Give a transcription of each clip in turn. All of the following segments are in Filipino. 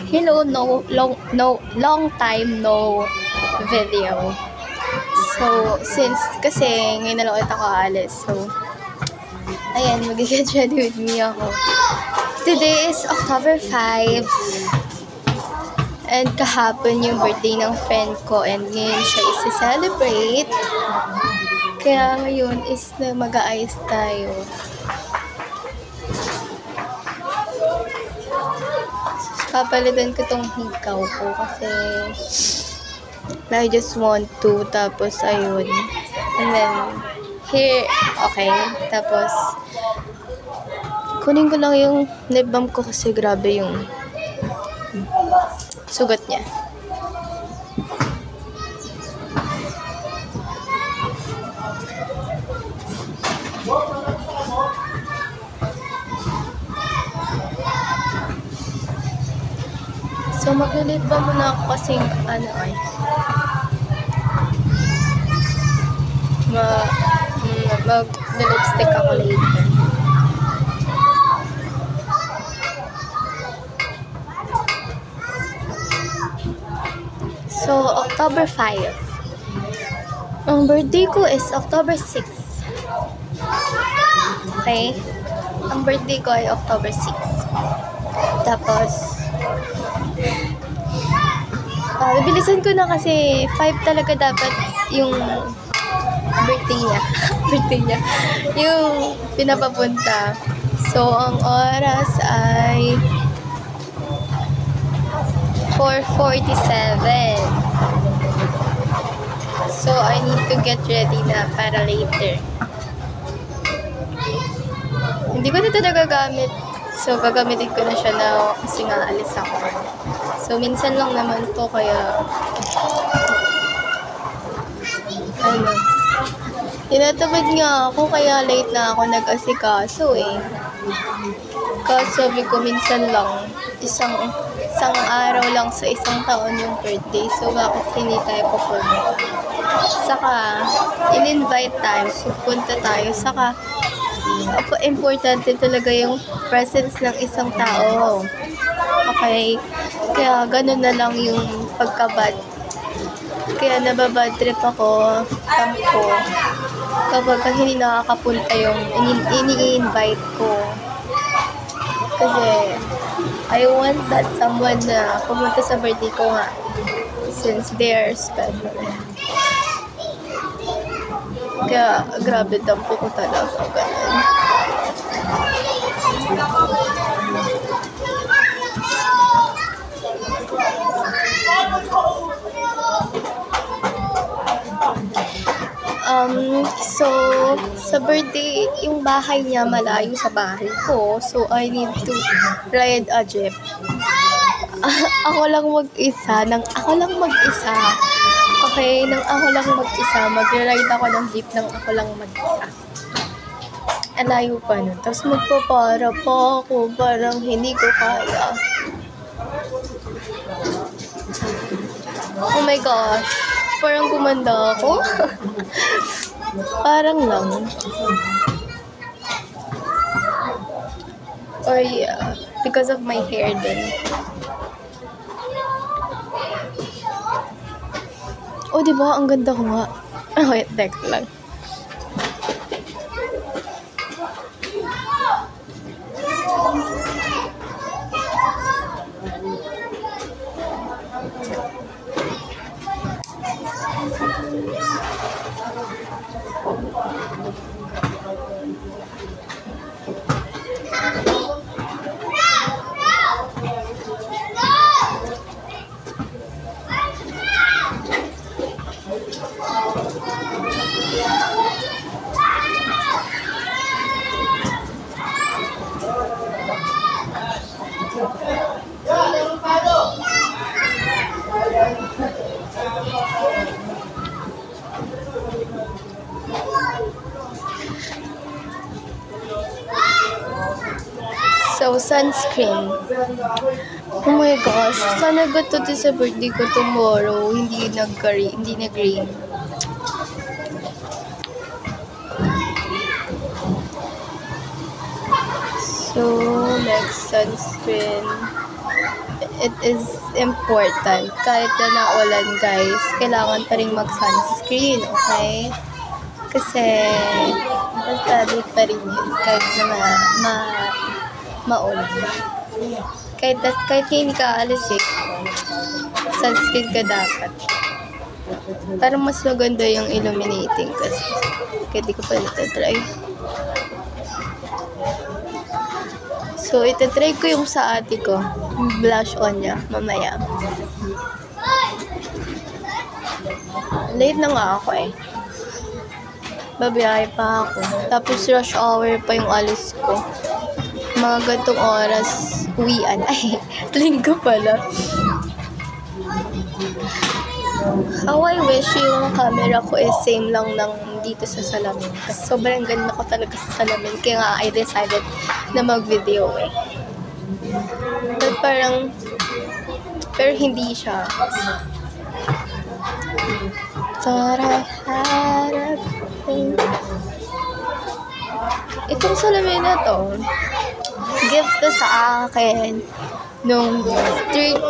Hello, long time no video. So, since kasi ngayon na lang ulit ako aalis. So, ayan, mag-get ready with me ako. Today is October 5. And kahapon yung birthday ng friend ko and ngayon siya isi-celebrate. Kaya ngayon is na mag-aayos tayo. Papalitan ko tong hikaw ko kasi I just want to. Tapos ayun. And then here, okay. Tapos kunin ko lang yung lip balm ko kasi grabe yung sugat niya. So, maglilip ba muna ako kasi mag-lipstick ako later. So, October 5. Ang birthday ko is October 6. Okay? Ang birthday ko ay October 6. Tapos, bibilisan ko na kasi 5 talaga dapat yung birthday niya. Birthday niya. Yung pinapapunta. So, ang oras ay 4:47. So, I need to get ready na para later. Hindi ko na ito nagagamit. So, gagamitin ko na siya na kasi nga alis ako. So, minsan lang naman to kaya tinatamad nga ako kaya late na ako nag-asikaso eh. Kasi sabi ko minsan lang, isang araw lang sa isang taon yung birthday. So, bakit hindi tayo pupunta? Saka, in-invite tayo. So, punta tayo. Saka, importante talaga yung presence ng isang tao. Okay? Kaya ganun na lang yung pagkabad. Kaya nababad trip ako, tampo, kapag hindi nakakapunta yung ini-invite ko. Kasi I want that someone na pumunta sa birthday ko nga. Since they are special. Kaya grabe tampo ko talaga. Ganun. So, sa birthday, yung bahay niya malayo sa bahay ko. So, I need to ride a jeep. Ako lang mag-isa. Okay, mag-ride ako ng jeep nang ako lang mag-isa. Alayo pa nun. Tapos magpapara pa ako. Parang hindi ko kaya. Oh my gosh. Parang gumanda ako. Parang lang. Or yeah, because of my hair din. Oh, diba? Ang ganda ko nga. Wait, teka lang. So, sunscreen. Oh my gosh. Sana gato sa birthday ko tomorrow. Hindi nag-rain. So, next sunscreen it is important. Kahit na naulan, guys, kailangan pa rin mag-sunscreen, okay? Kasi, basta pa rin yun. Kahit na maulan. Kahit hindi ka alis sunscreen ka dapat. Parang mas maganda yung illuminating kasi. Kaya di ko pa natatry. So, itatry ko yung sa ate ko. Blush on niya, mamaya. Late na nga ako Babiyahe pa ako. Tapos rush hour pa yung alis ko. Mga gantong oras, uwian. Ay, linggo pala. How I wish yung camera ko same lang ng dito sa salamin. Kasi sobrang ganda ko talaga sa salamin. Kaya nga I decided na mag-video But pero hindi siya. Itong salamin na to, gift to sa akin nung 13.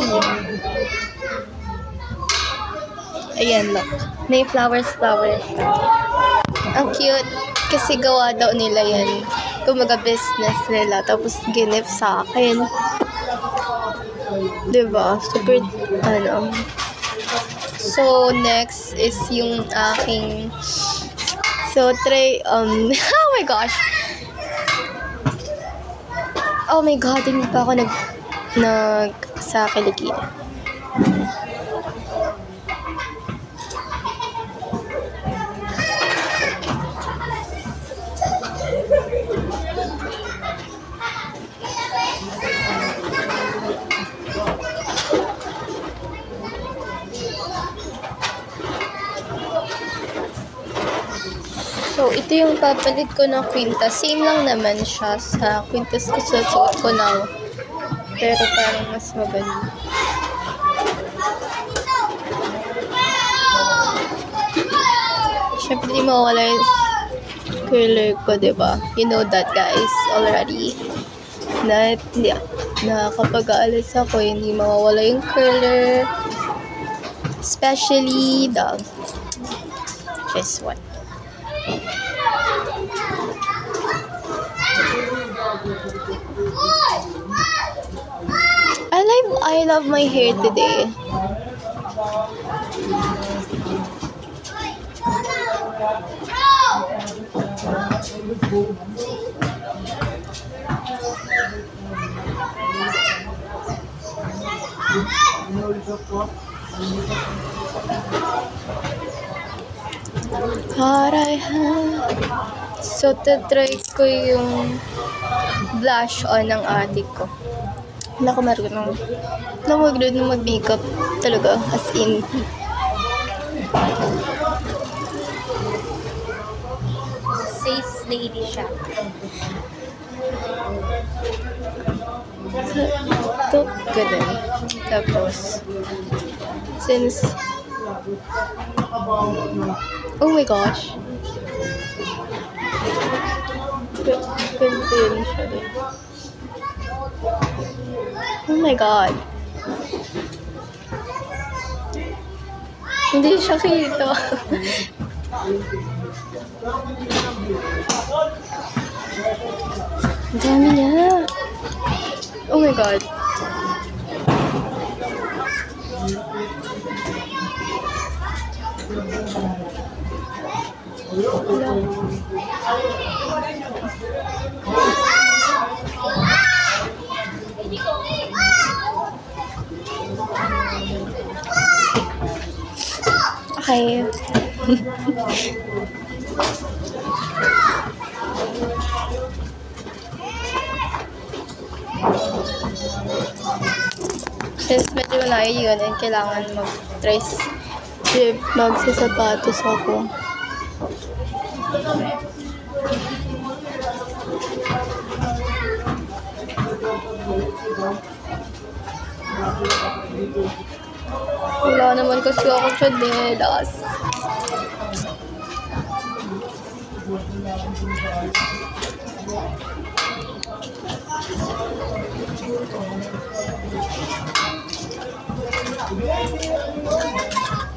Ayan, look. May flowers. Ang cute. Kasi gawa daw nila yan. Kumaga business nila. Tapos gift sa akin. Diba? Super, So, next is yung aking... So, try, oh my gosh. Oh my God, hindi pa ako sa kilikili. So, ito yung papalit ko ng kwintas. Same lang naman siya sa kwintas ko sa suot ko now. Pero parang mas maganda. Siyempre, di mawala yung curler ko, diba? You know that, guys, already. Na kapag aalis ako, hindi mawawala yung curler. Especially this one. I love my hair today. So, tatry ko yung blush on ng ate ko. Wala ko marunong. Marunong mag-makeup talaga, as in. Sis lady siya. Ito, ganun. Tapos, since, oh my gosh. Ganun siya rin. Oh my God. Hindi siya kita. Ang dami niya. Oh my God. Okay. Since medyo malayo yun, and kailangan magsasapatos ako. Wala naman kasi ako chanelas.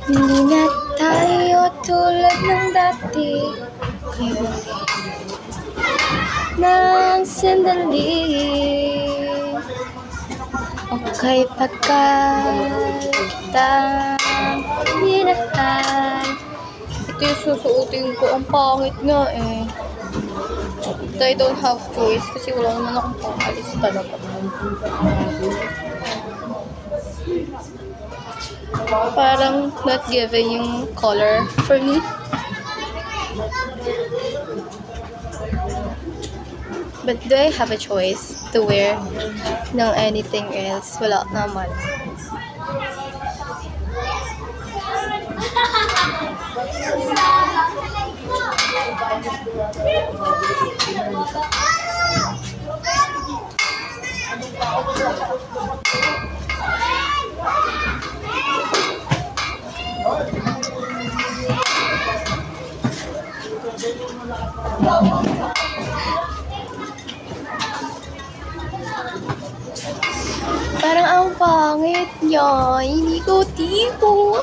Hindi na tayo tulad ng dati. Nang sandali. Okay, pagkalitang minahal. Ito yung susuotin ko. Ang pangit nga eh. But I don't have choice kasi wala naman akong pangalis talaga. Parang not given yung color for me. But do I have a choice to wear ng anything else? Wala naman. Parang ang pangit niya. Hindi ko tipo.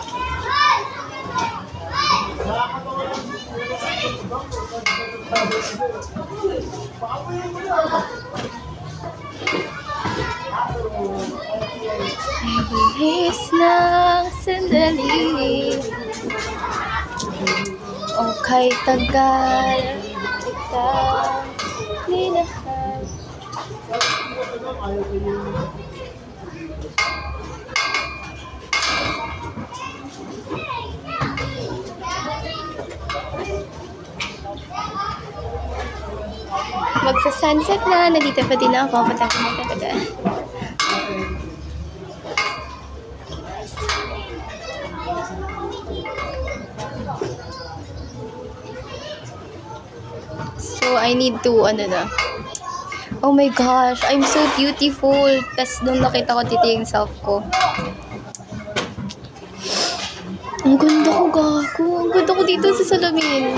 Ay, bilis ng sandali. Okay, tagal kita minahal. Magsa-sunset na. Nandito pa din ako. Patapos na talaga. So, I need to, oh my gosh, I'm so beautiful. Tapos nung nakita ko dito yung self ko. Ang ganda ko, gago. Ang ganda ko dito sa salamin.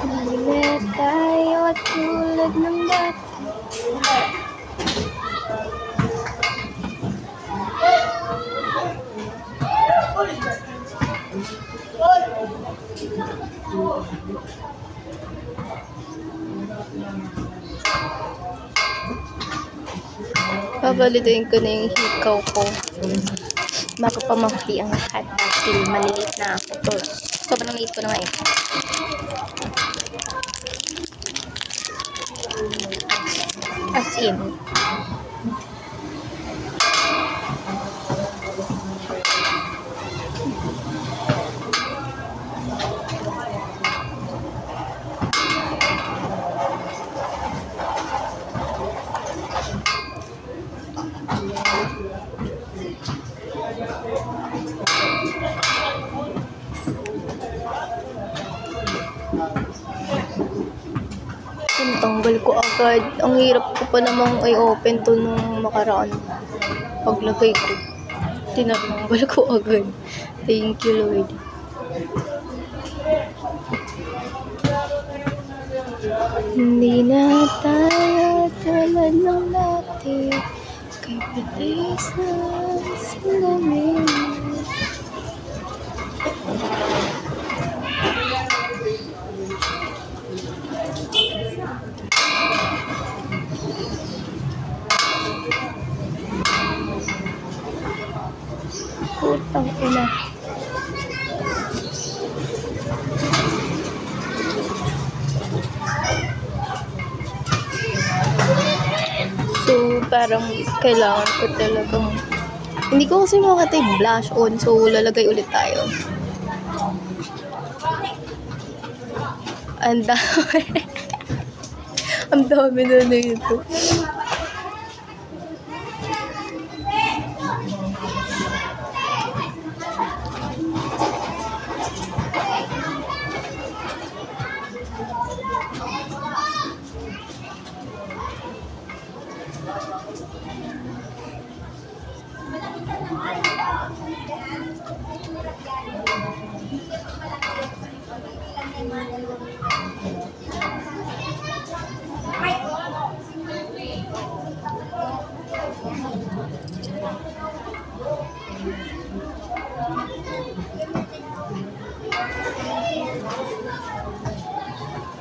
Hindi na tayo tulad ng dati. Babaliduin ko na yung hikaw ko. Bago pa mahuli ang lahat dahil malilit na ako. Sobrang liit ko na nga eh. As in. Tanggal ko agad. Ang hirap ko pa namang i-open to nung makaraan. Paglagay ko, tinatanggal ko agad. Thank you, Lord. Hindi na tayo tulad ng dati. Kay bilis ng salamin. Putang ina. So, parang kailangan ko talagang... Hindi ko kasi makatay blush on. So, lalagay ulit tayo. Ang dami. Ang dami na ito.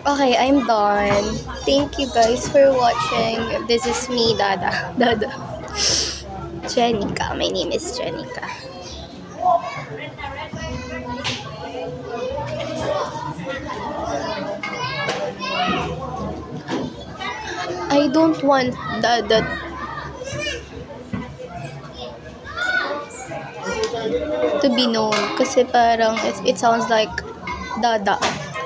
Okay, I'm done. Thank you guys for watching. This is me, Dada. Jenica. My name is Jenica. I don't want Dada to be known kasi parang it sounds like Dada.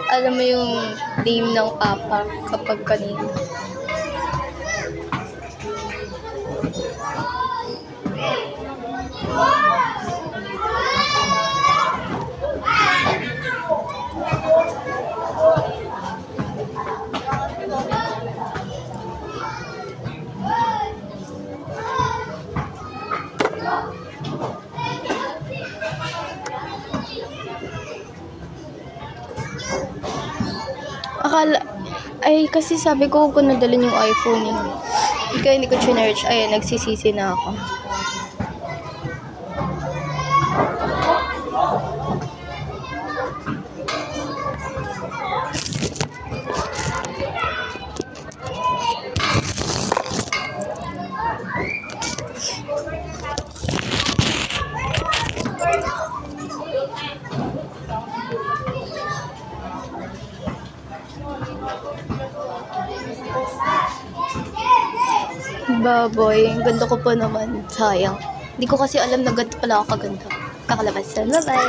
Alam mo yung name ng papa kapag kanina. Kasi sabi ko kung nadalhin yung iPhone eh. Kaya hindi ko chinerch. Ayan, nagsisisi na ako. Baboy, ang ganda ko pa naman. Sayang. Hindi ko kasi alam na ganito pala ako kaganda. Kakalabasan. Bye-bye!